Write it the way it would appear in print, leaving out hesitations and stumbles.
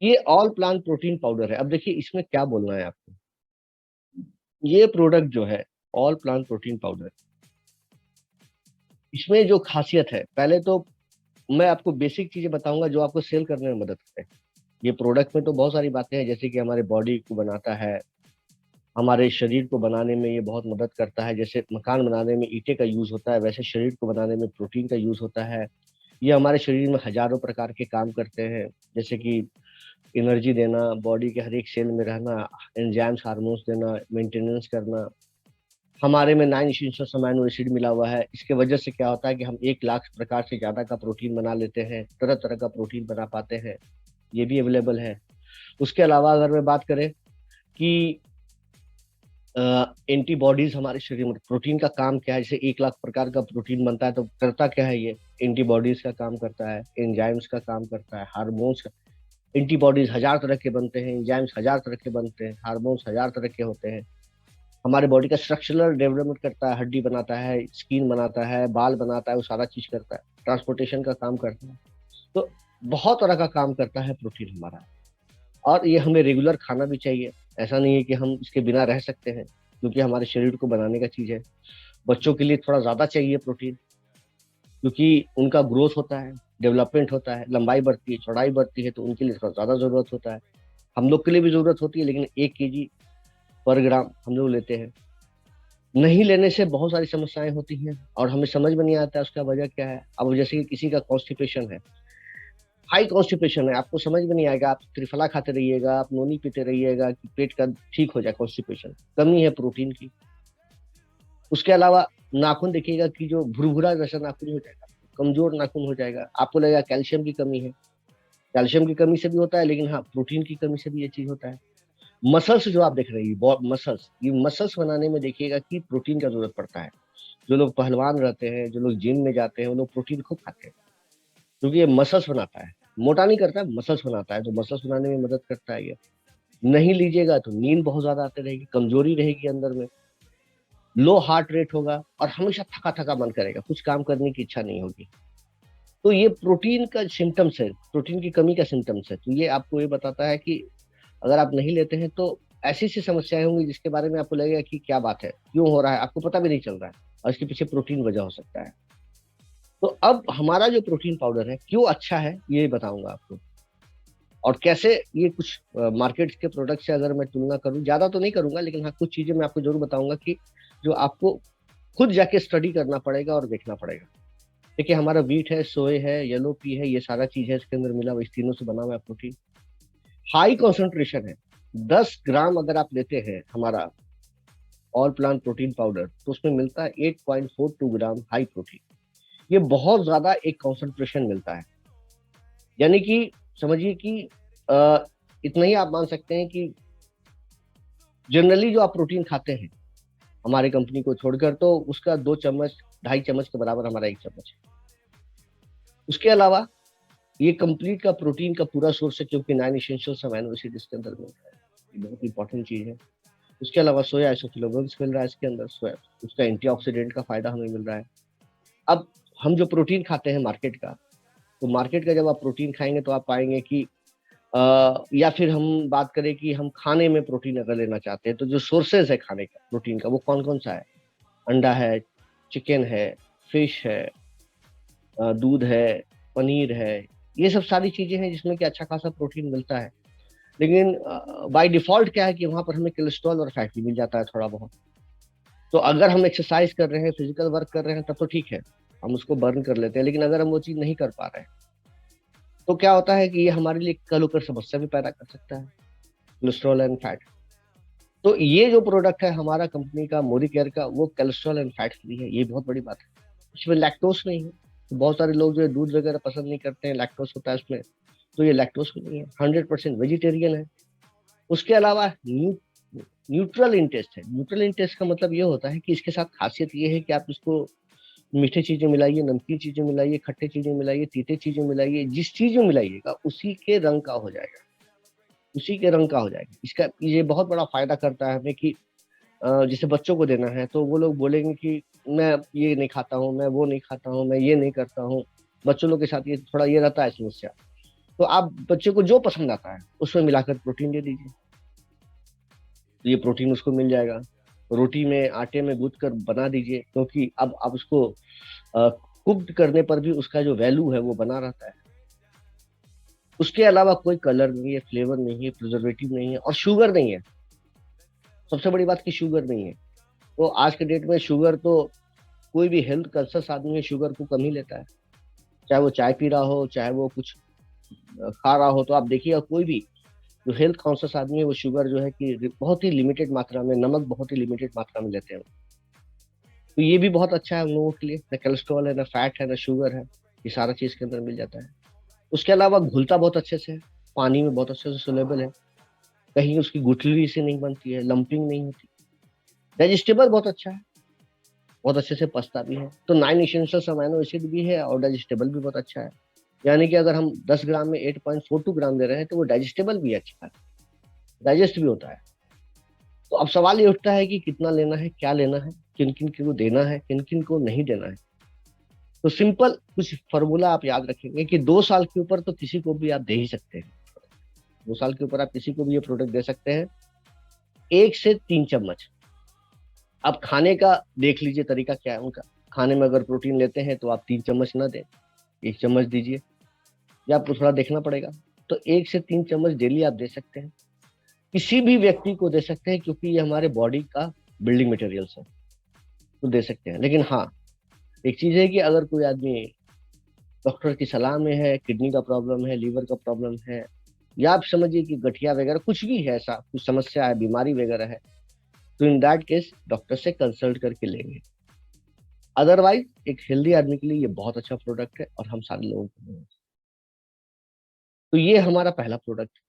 ये all plant protein powder है। अब देखिए इसमें क्या बोलना है आपको। ये प्रोडक्ट जो है ऑल प्लांट प्रोटीन पाउडर, इसमें जो खासियत है, पहले तो मैं आपको बेसिक चीजें बताऊंगा जो आपको सेल करने में मदद करें। ये प्रोडक्ट में तो बहुत सारी बातें हैं, जैसे कि हमारे बॉडी को बनाता है, हमारे शरीर को बनाने में ये बहुत मदद करता है। जैसे मकान बनाने में ईंटे का यूज होता है, वैसे शरीर को बनाने में प्रोटीन का यूज होता है। ये हमारे शरीर में हजारों प्रकार के काम करते हैं, जैसे कि एनर्जी देना, बॉडी के हर एक सेल में रहना, एंजाइम्स हार्मोन्स देना, मेंटेनेंस करना। हमारे में 9 इसेंशियल अमीनो एसिड मिला हुआ है। इसके वजह से क्या होता है कि हम 1 लाख प्रकार से ज्यादा का प्रोटीन बना लेते हैं, तरह तरह का प्रोटीन बना पाते हैं। ये भी अवेलेबल है। उसके अलावा अगर मैं बात करें कि एंटीबॉडीज हमारे शरीर में, प्रोटीन का काम क्या है, जैसे 1 लाख प्रकार का प्रोटीन बनता है तो करता क्या है ये, एंटीबॉडीज का काम करता है, एंजाइम्स का काम करता है, हार्मोन्स का। एंटीबॉडीज 1000 तरह के बनते हैं, एंजाइम्स 1000 तरह के बनते हैं, हार्मोन्स 1000 तरह के होते हैं। हमारे बॉडी का स्ट्रक्चरल डेवलपमेंट करता है, हड्डी बनाता है, स्किन बनाता है, बाल बनाता है, वो सारा चीज करता है, ट्रांसपोर्टेशन का काम करता है। तो बहुत तरह का काम करता है प्रोटीन हमारा। और ये हमें रेगुलर खाना भी चाहिए। ऐसा नहीं है कि हम इसके बिना रह सकते हैं, क्योंकि हमारे शरीर को बनाने का चीज है। बच्चों के लिए थोड़ा ज्यादा चाहिए प्रोटीन, क्योंकि उनका ग्रोथ होता है, डेवलपमेंट होता है, लंबाई बढ़ती है, चौड़ाई बढ़ती है, तो उनके लिए थोड़ा ज्यादा जरूरत होता है। हम लोग के लिए भी जरूरत होती है, लेकिन 1 kg पर ग्राम हम लोग लेते हैं। नहीं लेने से बहुत सारी समस्याएं होती हैं और हमें समझ में नहीं आता है उसका वजह क्या है। अब जैसे कि किसी का कॉन्स्टिपेशन है, हाई कॉन्स्टिपेशन है, आपको समझ में नहीं आएगा, आप त्रिफला खाते रहिएगा, आप नोनी पीते रहिएगा कि पेट का ठीक हो जाए कॉन्स्टिपेशन, कमी है प्रोटीन की। उसके अलावा नाखून देखिएगा कि जो भुरभुरा जैसा नाखून हो जाएगा, कमजोर नाखून हो जाएगा, आपको लगेगा कैल्शियम की कमी है। कैल्शियम की कमी से भी होता है, लेकिन हाँ, प्रोटीन की कमी से भी ये चीज होता है। मसल्स जो आप देख रहे हैं, मसल्स, ये मसल्स बनाने में देखिएगा कि प्रोटीन का जरूरत पड़ता है। जो लोग पहलवान रहते हैं, जो लोग जिम में जाते हैं, वो लोग प्रोटीन खूब खाते हैं, क्योंकि ये मसल्स बनाता है। मोटा नहीं करता है, मसल्स बनाता है, तो मसल्स बनाने में मदद करता है ये। नहीं लीजिएगा तो नींद बहुत ज्यादा आती रहेगी, कमजोरी रहेगी अंदर में, लो हार्ट रेट होगा, और हमेशा थका थका मन करेगा, कुछ काम करने की इच्छा नहीं होगी। तो ये प्रोटीन का सिम्टम्स है, प्रोटीन की कमी का सिम्टम्स है। तो ये आपको ये बताता है कि अगर आप नहीं लेते हैं तो ऐसी सी समस्याएं होंगी जिसके बारे में आपको लगेगा कि क्या बात है, क्यों हो रहा है, आपको पता भी नहीं चल रहा है, और इसके पीछे प्रोटीन वजह हो सकता है। तो अब हमारा जो प्रोटीन पाउडर है क्यों अच्छा है ये बताऊंगा आपको, और कैसे ये कुछ मार्केट के प्रोडक्ट से अगर मैं तुलना करूं, ज्यादा तो नहीं करूंगा, लेकिन हाँ कुछ चीजें मैं आपको जरूर बताऊंगा कि जो आपको खुद जाके स्टडी करना पड़ेगा और देखना पड़ेगा। देखिए हमारा व्हीट है, सोए है, येलो पी है, ये सारा चीज है इसके अंदर मिला हुआ, इस तीनों से बना हुआ है प्रोटीन। हाई कॉन्सेंट्रेशन है। 10 ग्राम अगर आप लेते हैं हमारा ऑल प्लांट प्रोटीन पाउडर, तो उसमें मिलता है 8.42 ग्राम हाई प्रोटीन। ये बहुत ज्यादा एक कॉन्सेंट्रेशन मिलता है। यानी कि समझिए कि अ, इतना ही आप मान सकते हैं कि जनरली जो आप प्रोटीन खाते हैं हमारी कंपनी को छोड़कर, तो उसका 2 चम्मच, 2.5 चम्मच के बराबर हमारा 1 चम्मच है। उसके अलावा ये कंप्लीट का प्रोटीन का पूरा सोर्स है, क्योंकि 9 इसेंशियल अमीनो एसिड इसके अंदर मिलता है। ये बहुत इंपॉर्टेंट चीज है। उसके अलावा सोया आइसोफ्लेवोन्स मिल रहा है इसके अंदर, सोया, उसका एंटीऑक्सीडेंट का फायदा हमें मिल रहा है। अब हम जो प्रोटीन खाते हैं मार्केट का, तो मार्केट का जब आप प्रोटीन खाएंगे तो आप पाएंगे कि या फिर हम बात करें कि हम खाने में प्रोटीन अगर लेना चाहते हैं, तो जो सोर्सेज है खाने का प्रोटीन का, वो कौन कौन सा है। अंडा है, चिकन है, फिश है, दूध है, पनीर है। ये सब सारी चीजें हैं जिसमें कि अच्छा खासा प्रोटीन मिलता है। लेकिन बाय डिफॉल्ट क्या है कि वहां पर हमें कोलेस्ट्रॉल और फैट भी मिल जाता है थोड़ा बहुत। तो अगर हम एक्सरसाइज कर रहे हैं, फिजिकल वर्क कर रहे हैं, तब तो ठीक है, हम उसको बर्न कर लेते हैं। लेकिन अगर हम वो चीज नहीं कर पा रहे हैं, तो क्या होता है कि ये हमारे लिए कल होकर समस्या भी पैदा कर सकता है, कोलेस्ट्रॉल एंड फैट। तो ये जो प्रोडक्ट है हमारा कंपनी का मोदी केयर का, वो कोलेस्ट्रॉल एंड फैट फ्री है, ये बहुत बड़ी बात है। इसमें लैक्टोस नहीं है। तो बहुत सारे लोग जो है दूध वगैरह पसंद नहीं करते हैं, लैक्टोस होता है उसमें, तो ये लैक्टोस भी नहीं है, 100% वेजिटेरियन है। उसके अलावा न्यूट्रल इंटेस्ट है। न्यूट्रल इंटेस्ट का मतलब ये होता है कि इसके साथ खासियत ये है कि आप इसको मीठे चीजें मिलाइए, नमकीन चीजें मिलाइए, खट्टे चीजें मिलाइए, तीते चीजें मिलाइए, जिस चीज में मिलाइएगा उसी के रंग का हो जाएगा, उसी के रंग का हो जाएगा। इसका ये बहुत बड़ा फायदा करता है हमें कि जैसे बच्चों को देना है तो वो लोग बोलेंगे कि मैं ये नहीं खाता हूँ, मैं वो नहीं खाता हूँ, मैं ये नहीं करता हूँ। बच्चों लोग के साथ ये थोड़ा ये रहता है समस्या। तो आप बच्चे को जो पसंद आता है उसमें मिलाकर प्रोटीन दे दीजिए, तो ये प्रोटीन उसको मिल जाएगा। रोटी में आटे में गूंथ कर बना दीजिए, क्योंकि अब आप उसको कुक्ड करने पर भी उसका जो वैल्यू है वो बना रहता है। उसके अलावा कोई कलर नहीं है, फ्लेवर नहीं है, प्रिजर्वेटिव नहीं है और शुगर नहीं है। सबसे बड़ी बात की शुगर नहीं है। तो आज के डेट में शुगर तो कोई भी हेल्थ कॉन्शियस आदमी है शुगर को कम ही लेता है, चाहे वो चाय पी रहा हो, चाहे वो कुछ खा रहा हो। तो आप देखिएगा कोई भी जो हेल्थ कॉन्शियस आदमी है वो शुगर जो है कि बहुत ही लिमिटेड मात्रा में, नमक बहुत ही लिमिटेड मात्रा में लेते हैं। तो ये भी बहुत अच्छा है उन लोगों के लिए, ना कोलेस्ट्रॉल है, ना फैट है, ना शुगर है, ये सारा चीज के अंदर मिल जाता है। उसके अलावा घुलता बहुत अच्छे से है, पानी में बहुत अच्छे से सोलेबल है, कहीं उसकी गुठली से नहीं बनती है, लंपिंग नहीं होती, डाइजेस्टेबल बहुत अच्छा है, बहुत अच्छे से पचता भी है। तो 9 इसेंशियल अमाइनो एसिड भी है और डाइजेस्टेबल भी बहुत अच्छा है। यानी कि अगर हम 10 ग्राम में 8.42 ग्राम दे रहे हैं तो वो डाइजेस्टेबल भी अच्छा है, डाइजेस्ट भी होता है। तो अब सवाल ये उठता है कि कितना लेना है, क्या लेना है, किन किन को देना है, किन किन को नहीं देना है। तो सिंपल कुछ फॉर्मूला आप याद रखेंगे कि 2 साल के ऊपर तो किसी को भी आप दे ही सकते हैं। 2 साल के ऊपर आप किसी को भी ये प्रोडक्ट दे सकते हैं, 1 से 3 चम्मच। अब खाने का देख लीजिए तरीका क्या है उनका। खाने में अगर प्रोटीन लेते हैं तो आप 3 चम्मच ना दें, 1 चम्मच दीजिए, या आपको थोड़ा देखना पड़ेगा। तो 1 से 3 चम्मच डेली आप दे सकते हैं, किसी भी व्यक्ति को दे सकते हैं, क्योंकि ये हमारे बॉडी का बिल्डिंग मटेरियल्स है, तो दे सकते हैं। लेकिन हाँ, एक चीज है कि अगर कोई आदमी डॉक्टर की सलाह में है, किडनी का प्रॉब्लम है, लीवर का प्रॉब्लम है, या आप समझिए कि गठिया वगैरह कुछ भी है, ऐसा कुछ समस्या है, बीमारी वगैरह है, तो इन दैट केस डॉक्टर से कंसल्ट करके लेंगे। अदरवाइज एक हेल्दी आदमी के लिए ये बहुत अच्छा प्रोडक्ट है और हम सारे लोगों को देंगे। तो ये हमारा पहला प्रोडक्ट।